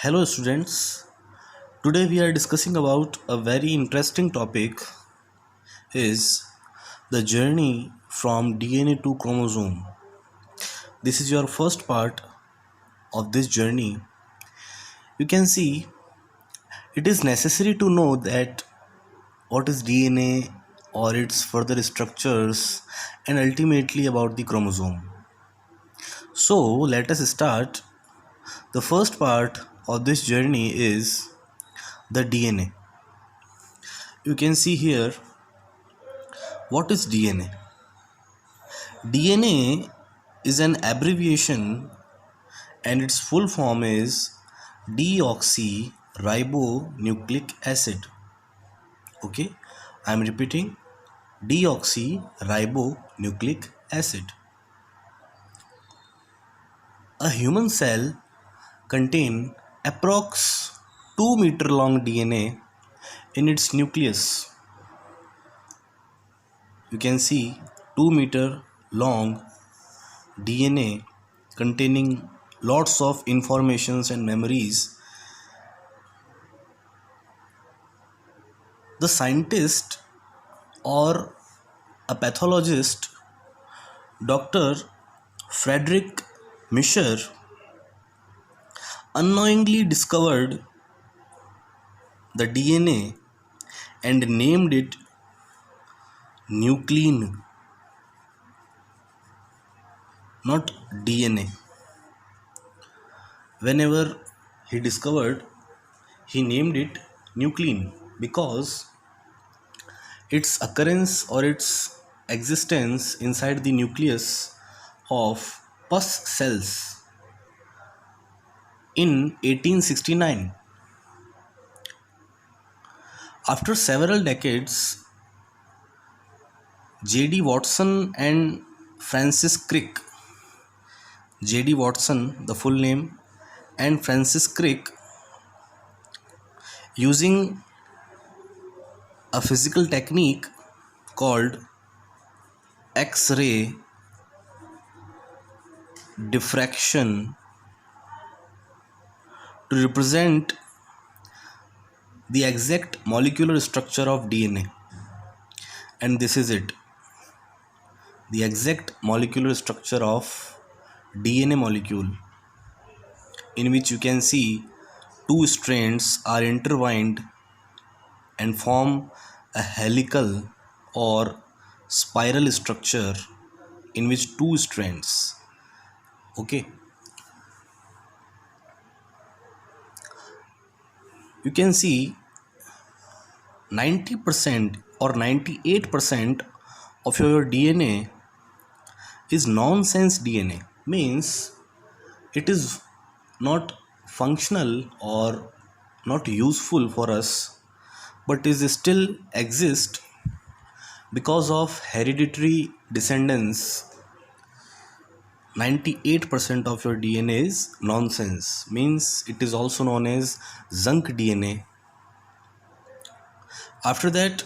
Hello students. Today we are discussing about a very interesting topic is the journey from DNA to chromosome. This is your first part of this journey. You can see it is necessary to know that what is DNA or its further structures and ultimately about the chromosome. So let us start. The first part of this journey is the DNA. You can see here what is DNA. DNA is an abbreviation and its full form is deoxyribonucleic acid. Okay, I am repeating deoxyribonucleic acid. A human cell contains approx 2-meter long DNA in its nucleus. You can see 2-meter long DNA containing lots of informations and memories. The scientist or a pathologist, Dr. Frederick Mischer, unknowingly discovered the DNA and named it nuclein, not DNA. Whenever he discovered, he named it nuclein because its occurrence or its existence inside the nucleus of pus cells in 1869. After several decades, J.D. Watson and Francis Crick, J.D. Watson, the full name, and Francis Crick, using a physical technique called X-ray diffraction to represent the exact molecular structure of DNA. And this is it. The exact molecular structure of DNA molecule, in which you can see two strands are intertwined and form a helical or spiral structure in which two strands. Okay, you can see 90% or 98% of your DNA is nonsense DNA, means it is not functional or not useful for us, but is still exist because of hereditary descendants. 98% of your DNA is nonsense, means it is also known as junk DNA. After that,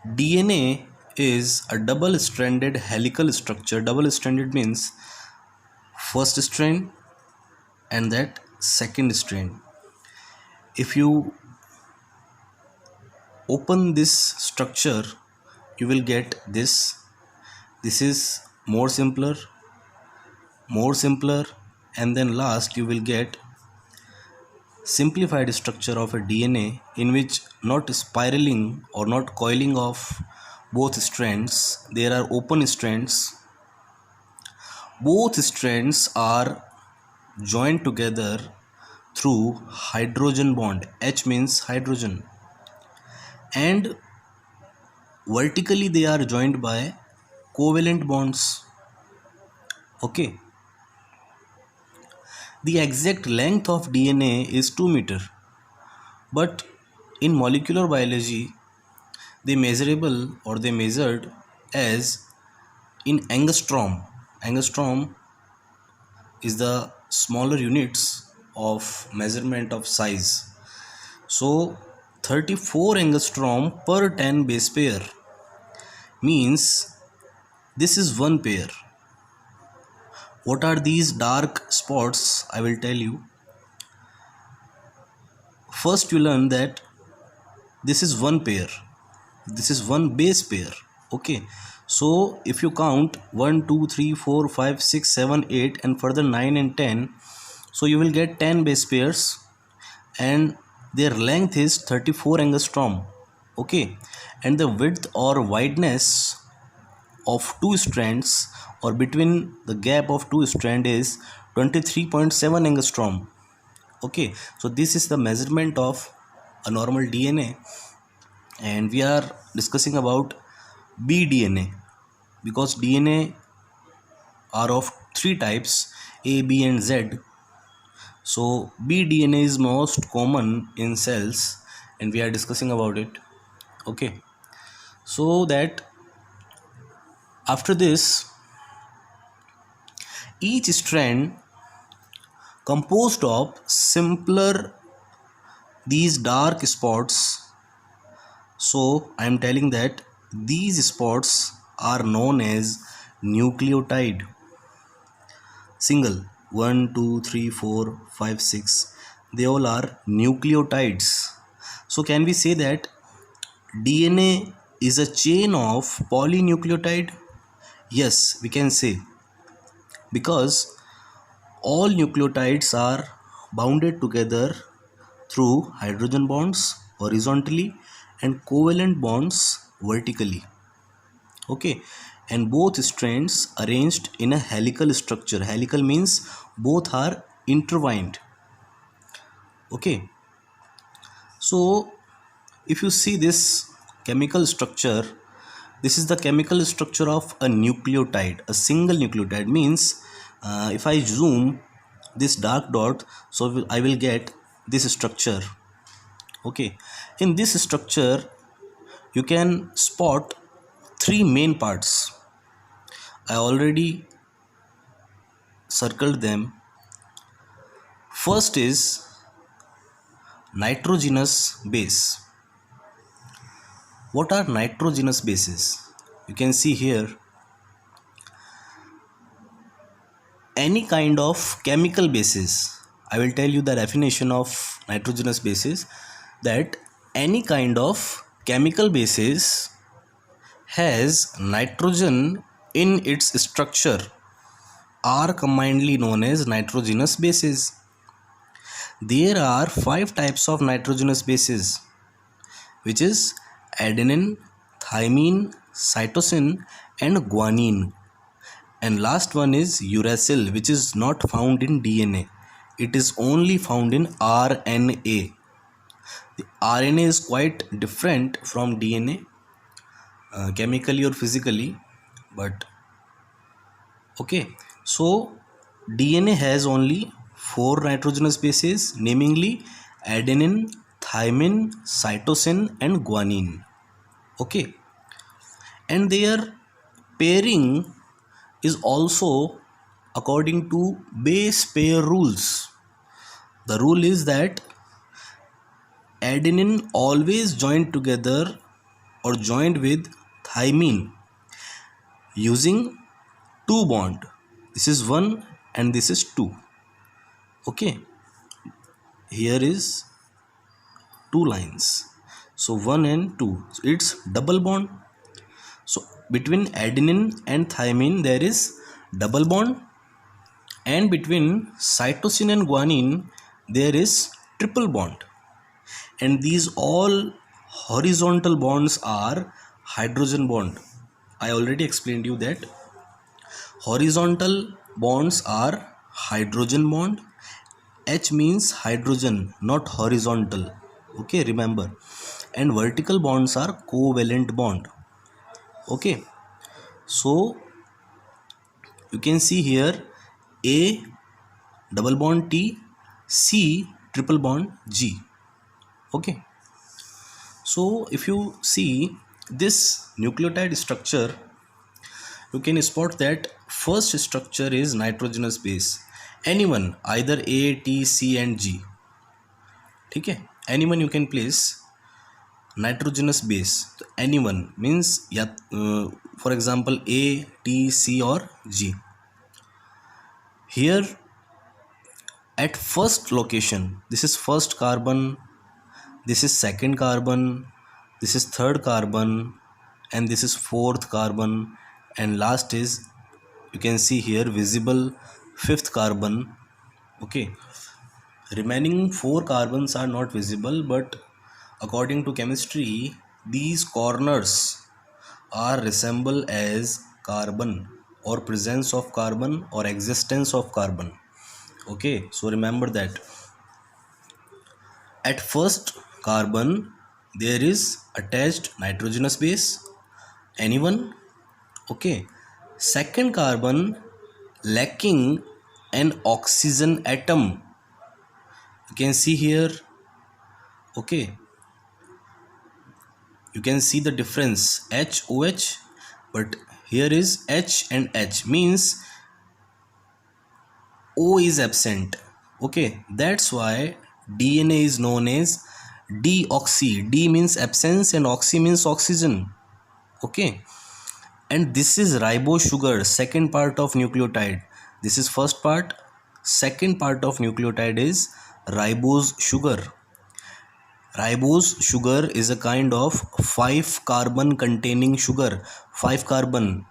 DNA is a double stranded helical structure. Double stranded means first strand and that second strand. If you open this structure, you will get this. This is more simpler, and then last you will get simplified structure of a DNA in which not spiraling or not coiling of both strands, there are open strands. Both strands are joined together through hydrogen bond. H means hydrogen, and vertically they are joined by covalent bonds. Okay, the exact length of DNA is 2 meter, but in molecular biology they measured as in angstrom. Angstrom is the smaller units of measurement of size. So 34 angstrom per 10 base pair means this is one pair. What are these dark spots? I will tell you. first you learn that this is one pair, this is one base pair. Okay, so if you count 1 2 3 4 5 6 7 8 and further 9 and 10, so you will get 10 base pairs and their length is 34 angstrom. Okay, and the width or wideness of two strands or between the gap of two strand is 23.7 angstrom. Okay, so this is the measurement of a normal DNA, and we are discussing about bDNA because DNA are of three types, A, B and Z. So bDNA is most common in cells and we are discussing about it. Okay, so that after this each strand composed of simpler these dark spots. So I am telling that these spots are known as nucleotide. Single 1 2 3 4 5 6, they all are nucleotides. So can we say that DNA is a chain of polynucleotide? Yes, we can say, because all nucleotides are bounded together through hydrogen bonds horizontally and covalent bonds vertically. Okay, and both strands arranged in a helical structure. Helical means both are intertwined. Okay, so if you see this chemical structure, this is the chemical structure of a nucleotide. A single nucleotide means if I zoom this dark dot, so I will get this structure. Okay, in this structure you can spot three main parts. I already circled them. First is nitrogenous base. What are nitrogenous bases? You can see here any kind of chemical bases. I will tell you the definition of nitrogenous bases, that any kind of chemical bases has nitrogen in its structure are commonly known as nitrogenous bases. There are 5 types of nitrogenous bases, which is adenine, thymine, cytosine and guanine. And last one is uracil, which is not found in DNA. It is only found in RNA. The RNA is quite different from DNA, chemically or physically, but okay. So DNA has only 4 nitrogenous bases, namely adenine, thymine, cytosine and guanine. Okay, and their pairing is also according to base pair rules. The rule is that adenine always joined together or joined with thymine using 2 bond. This is 1 and this is 2. Okay, here is 2 lines, so 1 and 2, so it's double bond. So between adenine and thymine there is double bond, and between cytosine and guanine there is triple bond, and these all horizontal bonds are hydrogen bond. I already explained you that horizontal bonds are hydrogen bond. H means hydrogen, not horizontal. Okay, remember. And vertical bonds are covalent bond. Okay, so you can see here A double bond T, C triple bond G. Okay, so if you see this nucleotide structure, you can spot that first structure is nitrogenous base. Anyone, either A, T, C and G. Okay, anyone you can place nitrogenous base. So anyone means for example A, T, C or G. Here at first location, this is first carbon This is second carbon, this is third carbon, and this is fourth carbon, and last is, you can see here, visible fifth carbon. Okay, remaining four carbons are not visible, but according to chemistry, these corners are resemble as carbon, or presence of carbon, or existence of carbon. Okay, so remember that at first carbon there is attached nitrogenous base. Anyone? Okay. Second carbon lacking an oxygen atom. You can see here. Okay. You can see the difference, HOH, but here is H and H, means O is absent. Okay, that's why DNA is known as deoxy. D means absence and oxy means oxygen. Okay, and this is ribose sugar, second part of nucleotide. This is first part. Second part of nucleotide is ribose sugar. Ribose sugar is a kind of 5 carbon containing sugar. 5 carbon.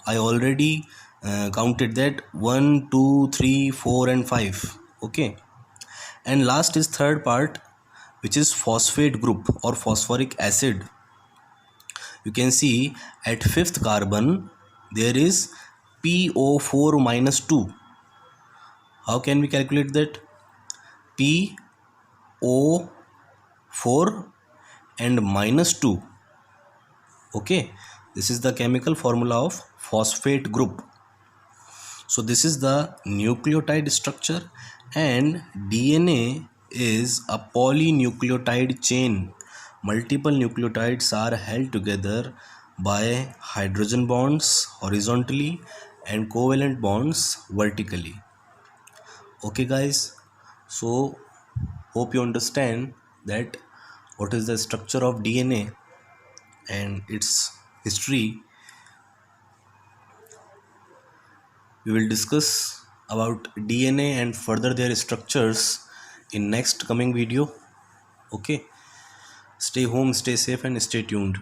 I already counted that 1, 2, 3, 4 and 5. Okay. And last is third part, which is phosphate group or phosphoric acid. You can see at fifth carbon there is PO4 minus 2. How can we calculate that? PO4 and minus 2. Okay, this is the chemical formula of phosphate group. So this is the nucleotide structure, and DNA is a polynucleotide chain. Multiple nucleotides are held together by hydrogen bonds horizontally and covalent bonds vertically. Okay guys, so hope you understand that what is the structure of DNA and its history. We will discuss about DNA and further their structures in next coming video. Okay, stay home, stay safe and stay tuned.